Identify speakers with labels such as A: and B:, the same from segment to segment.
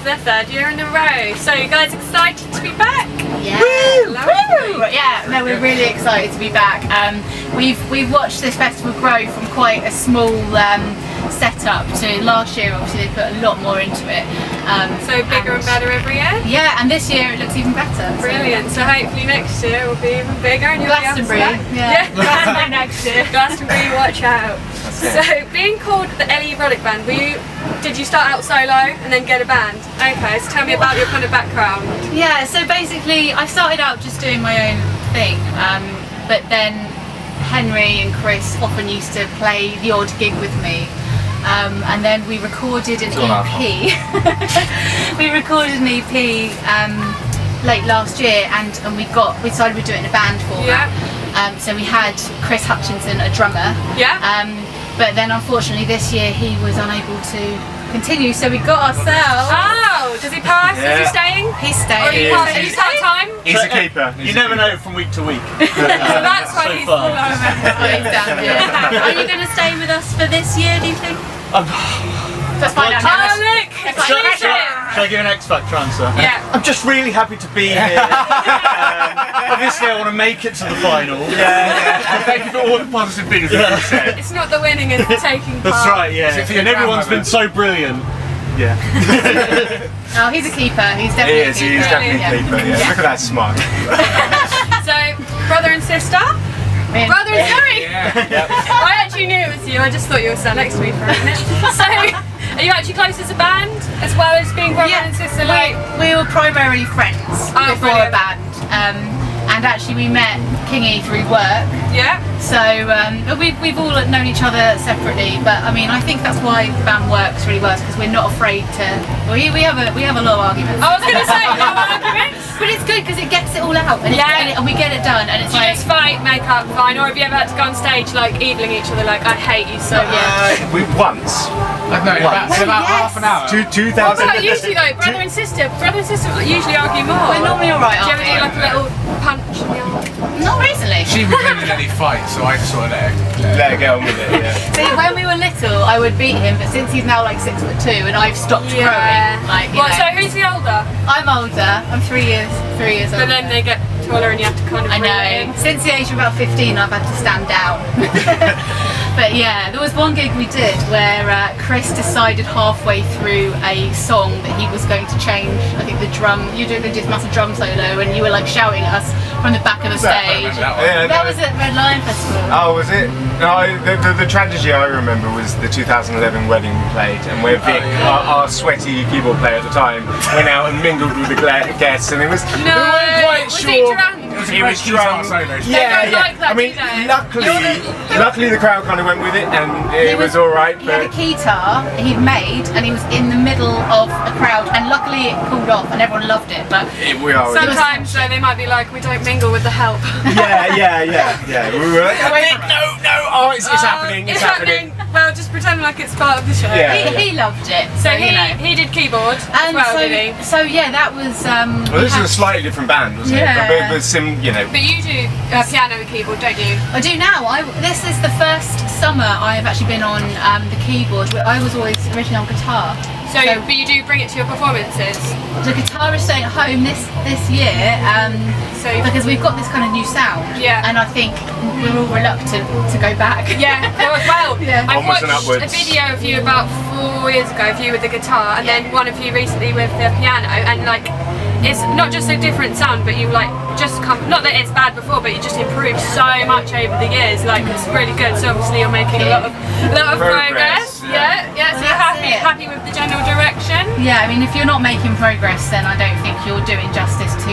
A: for the 3rd year in a row. So you guys excited to be back?
B: Yeah.
A: Woo!
B: Yeah, no, we're really excited to be back. We've watched this festival grow from quite a small setup to last year. Obviously, they put a lot more into it.
A: So bigger and better every year?
B: Yeah, and this year it looks even better.
A: Brilliant. So hopefully next year it will be even bigger and you'll
B: Glastonbury.
A: be able to
B: Yeah.
A: Glastonbury next year. Glastonbury, watch out. So being called the Ellie Ruddock band, did you start out solo and then get a band? Okay, so tell me about your kind of background.
B: Yeah, so basically I started out just doing my own thing, but then Henry and Chris often used to play the odd gig with me. And then we recorded an EP. We recorded an EP late last year, and we decided we'd do it in a band format.
A: Yeah.
B: So we had Chris Hutchinson, a drummer.
A: Yeah.
B: But then unfortunately this year he was unable to continue, so we got ourselves.
A: Oh, does he pass?
C: Yeah.
A: Is he staying?
B: He's staying.
A: Or are you part-time?
C: He's a keeper. You never know from week to week.
A: So that's why he's full of
B: Are you going to stay with us for this year, do you think? Let's find out now.
A: Oh, look!
C: Shall I give an X Factor answer?
A: Yeah.
C: I'm just really happy to be here. Obviously, I want to make it to the final. Yeah. Thank you for all the positive things that you said.
A: It's not the winning, it's the taking part.
C: That's right, yeah. And everyone's been so brilliant. Yeah.
B: Oh, he's a keeper. He's definitely a keeper.
D: He's definitely a keeper, yeah. Look at that smile.
A: So, brother and sister? Brother and sorry!
C: Yeah.
A: I actually knew it was you, I just thought you were sat next to me for a minute. So, are you actually close as a band, as well as being brother and sister?
B: We were primarily friends before a band. And actually we met Kingy through work.
A: Yeah.
B: So we've all known each other separately, but I mean I think that's why the band works really well, because we're not afraid to. We have a lot of arguments.
A: I was going to say no arguments.
B: But it's good because it gets it all out, and, and we get it done, and it's
A: Do you just fight, make up, fine, or have you ever had to go on stage like eviling each other, like I hate you so much?
D: We once.
E: No, about half an hour.
D: 2000.
A: But usually though, brother and sister usually argue more.
B: We're normally alright.
A: Do you ever do like a little punch in the arm?
B: Not recently.
E: She was winning any fight, so I just sort of
D: Let her get on with it, yeah.
B: See, when we were little, I would beat him, but since he's now like 6'2" and I've stopped growing, like you know.
A: So who's the older?
B: I'm older. I'm 3 years older.
A: But then they get taller and you have to kind of
B: I
A: reel
B: know.
A: it in.
B: Since the age of about 15, I've had to stand down. But yeah, there was one gig we did where Chris decided halfway through a song that he was going to change, I think the drum, you did this massive drum solo and you were like shouting at us from the back of the stage. That was at Red Lion Festival.
D: Oh, was it? No, the tragedy I remember was the 2011 wedding we played, and where Vic, our sweaty keyboard player at the time, went out and mingled with the guests, and it was.
A: No,
D: we weren't quite
A: was
D: sure.
A: he drunk?
D: He was drunk.
A: Yeah, like that,
D: I mean, luckily the crowd kind of went with it, and it was all right.
B: He had a guitar he'd made, and he was in the middle of a crowd, and luckily it pulled off, and everyone loved it. But
A: sometimes though they might be like, we don't mingle with the help.
D: Yeah. We were like, no, it's happening. It's happening.
A: Well, just pretend like it's part of the show.
D: Yeah.
B: he loved it.
A: So he did keyboard as well, did he?
B: So yeah, that was.
D: Well, this is a slightly different band, wasn't it? But
A: But you do piano and keyboard, don't you?
B: I do now. This is the first summer I have actually been on the keyboard. I was always originally on guitar.
A: So, but you do bring it to your performances?
B: The guitar is staying at home this year, because we've got this kind of new sound.
A: Yeah.
B: And I think we're all reluctant to go back.
A: Yeah. Well, I
D: Onwards and
A: watched
D: upwards.
A: a video of you about 4 years ago of you with the guitar, and then one of you recently with the piano, and like it's not just a different sound, but you like just come. Not that it's bad before, but you just improved so much over the years. Like it's really good. So obviously you're making a lot of progress. Yeah. So you're happy with the general direction.
B: Yeah, I mean, if you're not making progress, then I don't think you're doing justice to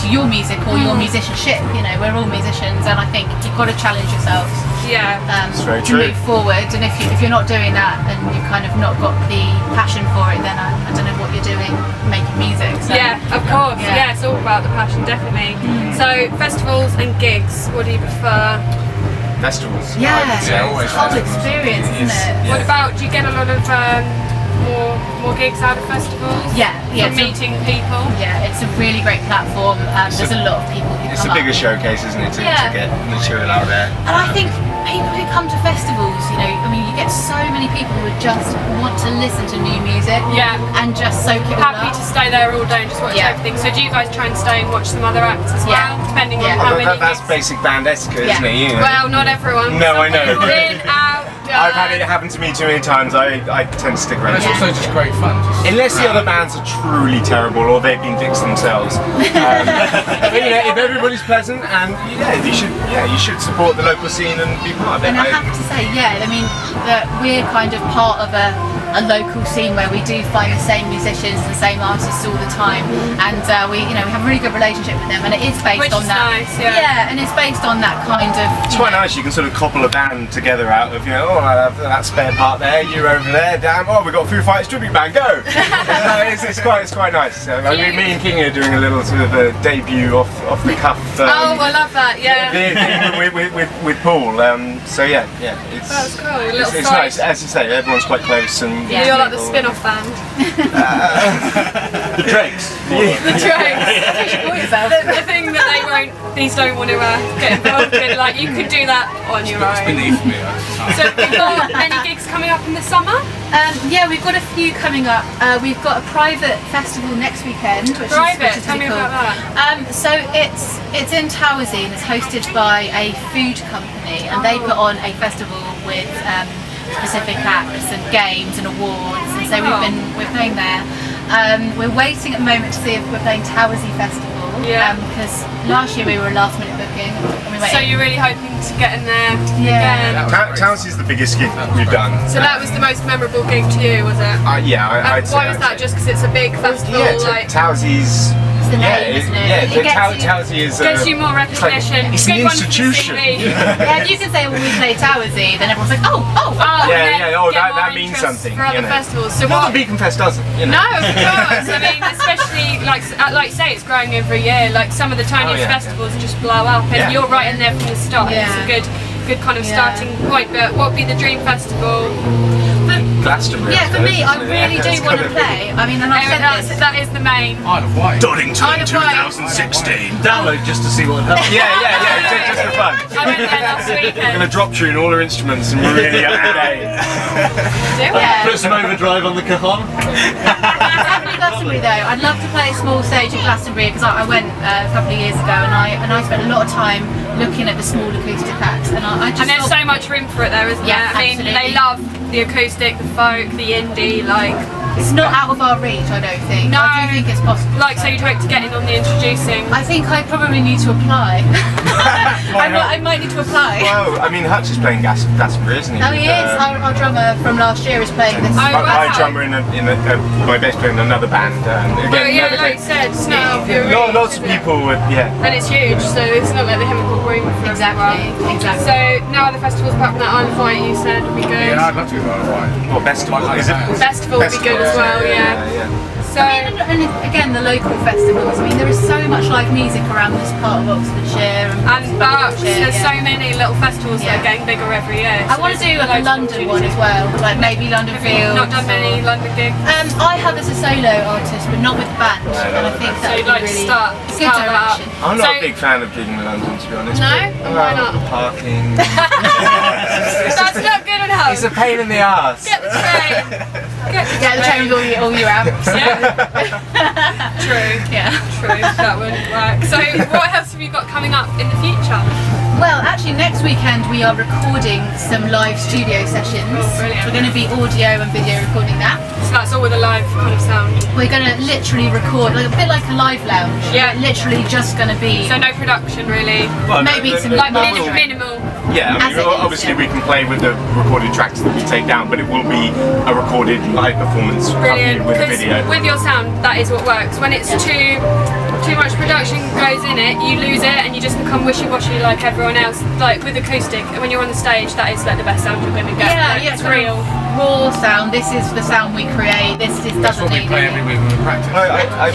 B: your music or your musicianship. You know, we're all musicians, and I think you've got to challenge yourselves.
A: Yeah.
B: To move forward, and if you're not doing that, and you've kind of not got the passion for it, then I don't know what you're doing making music. So.
A: Yeah, of course. Yeah, it's all about the passion, definitely. So festivals and gigs, what do you prefer?
D: festivals.
B: Yeah,
E: always
B: it's a whole
E: festivals.
B: experience, isn't it?
A: What about, do you get a lot of more gigs out of festivals?
B: Yeah.
A: For meeting people?
B: Yeah, it's a really great platform. There's a lot of people who come
D: bigger showcase, isn't it, to get material out there.
B: And I think people who come to festivals, you know, I mean, you get so many people who just want to listen to new music, and just soak it all
A: Happy
B: up.
A: to stay there all day and just watch everything. So do you guys try and stay and watch some other acts as well, depending on how many
D: That's
A: gigs?
D: basic band etiquette, isn't it? You know?
A: Well, not everyone.
D: No,
A: Some
D: I know.
A: people in, out.
D: I've had it happen to me too many times. I tend to stick
E: And
D: around.
E: it's also just great fun.
D: Unless the other bands are truly terrible or they've been dicks themselves. But you know, if everybody's pleasant, and you should support the local scene and be part of it.
B: And I have to say, I mean, that we're kind of part of a local scene where we do find the same musicians, the same artists all the time, and we have a really good relationship with them, and it is based on that.
A: Which is nice,
B: and it's based on that kind of.
D: It's quite nice. You can sort of couple a band together out of I have that spare part there. You're over there. Damn. Oh, we got Foo Fighters tribute band. Go. It's quite nice. I mean, me and King are doing a little sort of a debut off the cuff.
A: Oh, I love that. Yeah.
D: with Paul. So yeah, it's.
A: That's cool. A little
D: It's
A: side.
D: nice. As you say, everyone's quite close and.
A: You're like the spin-off band.
C: The Drakes.
A: The Drakes. The thing that these don't want to get involved in. Like, you could do that on your
E: It's
A: own.
E: beneath me.
A: So we've got many gigs coming up in the summer.
B: We've got a few coming up. We've got a private festival next weekend, which
A: Private?
B: is
A: Tell me
B: really cool.
A: about that.
B: So it's in Towersey and it's hosted by a food company, and they put on a festival with specific acts and games and awards. And so we're playing there. We're waiting at the moment to see if we're playing Towersey Festival. Because last year we were a last minute booking. And we went
A: So you're really hoping to get in there
B: Yeah.
A: again.
D: Towns is the biggest gig we've done.
A: So that was the most memorable gig to you, was it?
D: I'd
A: And
D: say.
A: why was that? Just because it's a big festival?
D: Yeah, Towsie's.
B: It's the name, isn't it?
D: Yeah,
B: It gets you-
D: Towsey is.
A: Gets you more recognition.
D: It's
A: Good
D: an
A: one for the
D: institution.
A: CV.
B: If you can say when we play Towersey, then everyone's like, oh.
D: That means
A: interest
D: something.
A: for other
D: You know.
A: festivals. So
D: Not
A: what?
D: that Beacon Fest doesn't. You know.
A: No, of course. I mean, especially like say, it's growing every year. Like some of the tiniest festivals just blow up, and you're right in there from the start.
B: Yeah.
A: It's a good kind of starting point. But what would be the dream festival?
D: Glastonbury.
B: Yeah, for me, I really do want to play. I mean, and I've said this.
A: That is the main.
E: Isle of Wight.
C: Donington
A: Isle of Wight.
C: 2016. Download just to see what happens.
D: Yeah, just for fun.
A: I went there last
D: We're
A: weekend.
D: gonna drop tune all our instruments and really up to date.
B: Yeah.
C: Put some overdrive on the cajon.
B: Definitely Glastonbury though. I'd love to play a small stage at Glastonbury because I went a couple of years ago and I spent a lot of time looking at the small acoustic acts and I just
A: And there's
B: thought,
A: so much room for it there, isn't
B: Yeah,
A: there? I mean,
B: absolutely.
A: they love the acoustic, the folk, the indie, like.
B: it's not out of our reach, I don't think.
A: No.
B: I do think it's possible.
A: Like, so you'd hope to get in on the introducing.
B: I think I probably need to apply. I might need to apply.
D: Well, I mean, Hutch is playing Glastonbury, isn't he?
B: Oh, he is. Our drummer from last year is playing this.
A: Oh,
D: My
A: wow.
D: drummer in my bass player in another band.
A: But
D: Again,
A: yeah,
D: another
A: like you
D: thing.
A: said, it's not off your reach,
D: Lots of
A: is it?
D: people would,
A: And it's huge, so it's not like they haven't got room for
B: Exactly.
A: So now the festivals apart from that Isle of Wight, you said would be good.
E: Yeah, I'd love to go to Isle of Wight.
D: Well, Festival. Is it?
A: Festival would be good as well, yeah. So
B: And again, the local festivals. I mean, there is so much live music around this part of Oxfordshire.
A: and BOYDEN, there's so
B: yeah.
A: many little festivals that are getting bigger every year.
B: I want to do like a London one as well, like maybe London
A: Have you
B: Fields.
A: not done many London gigs?
B: I have as a solo artist, but not with the band. And I think
A: So
B: that
A: you'd
B: would
A: like
B: be
A: to
B: really
A: start
B: good
A: that up.
B: direction.
D: I'm not
A: So-
D: a big fan of gigging in London, to be honest.
A: No?
D: but-
A: And why not?
D: The parking.
A: That's not good enough.
D: It's a pain in the arse.
A: Get the train.
B: Yeah, the train with all your amps.
A: Yeah. True.
B: Yeah.
A: True. That wouldn't work. So what else have you got coming up in the future?
B: Well, actually, next weekend we are recording some live studio sessions.
A: Brilliant.
B: We're going to be audio and video recording that.
A: So that's all with a live kind of sound.
B: We're going to literally record, like a bit like a live lounge.
A: Yeah.
B: We're literally just going to be
A: So no production really.
D: Well,
B: maybe
D: the-
B: some
D: the-
A: Like
D: the-
A: minimal.
D: Yeah, I
B: As
D: mean,
B: it is,
D: obviously
B: yeah.
D: we can play with the recorded tracks that we take down, but it will be a recorded live performance
A: Brilliant.
D: accompanied with a
A: Because
D: video.
A: with your sound, that is what works. When it's too much production goes in it, you lose it and you just become wishy-washy like everyone else. Like with acoustic, when you're on the stage, that is like the best sound you're going to get. Like, it's
B: kind of
A: real.
B: raw sound. This is the sound we create. This
E: That's
B: doesn't
E: what we
B: need
E: play
B: any-
E: every week when we practice.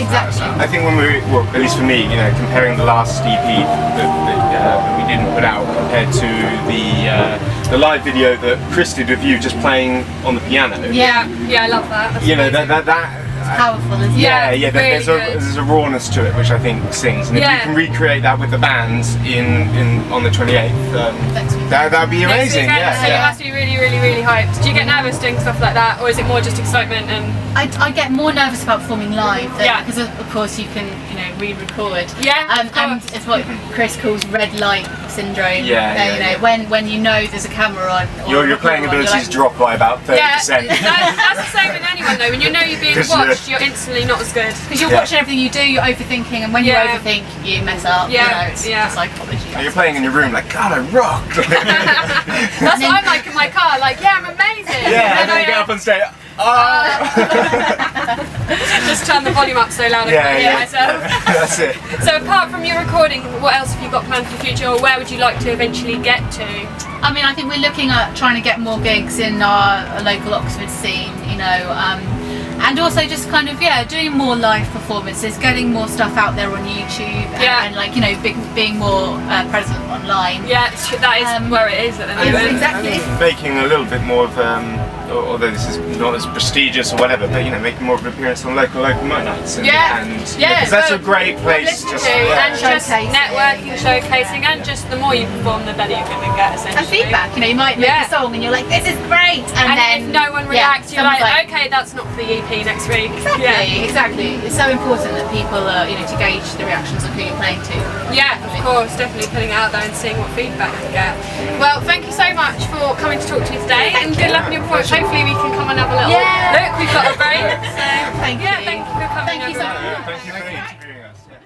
B: Exactly.
D: I think when well, at least for me, comparing the last EP that we didn't put out compared to the live video that Chris did of you just playing on the piano.
A: Yeah, I love that. That's
D: You know
A: amazing.
D: that
B: powerful, isn't it?
A: Yeah,
D: Yeah,
A: really
D: there's a rawness to it which I think sings, and if
A: Yeah.
D: we can recreate that with the bands on the 28th,
B: Next week.
D: that'd be
A: Next
D: amazing.
A: weekend, so you
D: Yeah.
A: must be really, really, really hyped. Do you get nervous doing stuff like that, or is it more just excitement and?
B: I get more nervous about performing live
A: Yeah.
B: because of course you can re-record.
A: Yeah, of
B: and
A: course.
B: it's what Chris calls red light syndrome.
D: Yeah,
B: when you know there's a camera on. Or
D: Your playing
B: recorder on,
D: abilities
B: you're
D: drop by about 30%.
A: Yeah, that's the same with anyone though. When you know you're being
D: 'Cause
A: watched, you're instantly not as good.
B: because you're
D: Yeah.
B: watching everything you do, you're overthinking, and when
A: Yeah.
B: you overthink, you mess up.
A: Yeah,
B: It's
A: yeah.
B: psychology.
D: You're playing in your room like, God, I rock!
A: That's what I'm like in my car. Like, yeah, I'm amazing.
D: Yeah, and then you
A: I,
D: get up and say,
A: just turn the volume up so loud I can't hear myself.
D: That's it.
A: So apart from your recording, what else have you got planned for the future, or where would you like to eventually get to?
B: I mean, I think we're looking at trying to get more gigs in our local Oxford scene, and also just kind of doing more live performances, getting more stuff out there on YouTube, and being more present online.
A: Yeah, that is where it is at the moment.
B: Exactly.
D: Making a little bit more of, although this is not as prestigious or whatever, but making more of an appearance on local night nights. Because that's a great place
A: to
D: just
A: and just
B: showcasing.
A: networking, showcasing, and just the more you perform, the better you're going to get. Essentially.
B: And feedback, you might make a song and you're like, this is great,
A: And then if no one reacts, you're
B: someone's
A: like, okay, that's not for the EP next week.
B: Exactly. It's so important that people to gauge the reactions of who you're playing to.
A: Yeah, of course, definitely putting it out there and seeing what feedback you get. Well, thank you so much for coming to talk to me today, and good luck in your performance. Hopefully we can come and have a little look. We've got a break. So
B: Thank you.
A: thank you for coming.
B: Thank you so
A: everyone.
B: much.
D: Thank you for interviewing us. Yeah.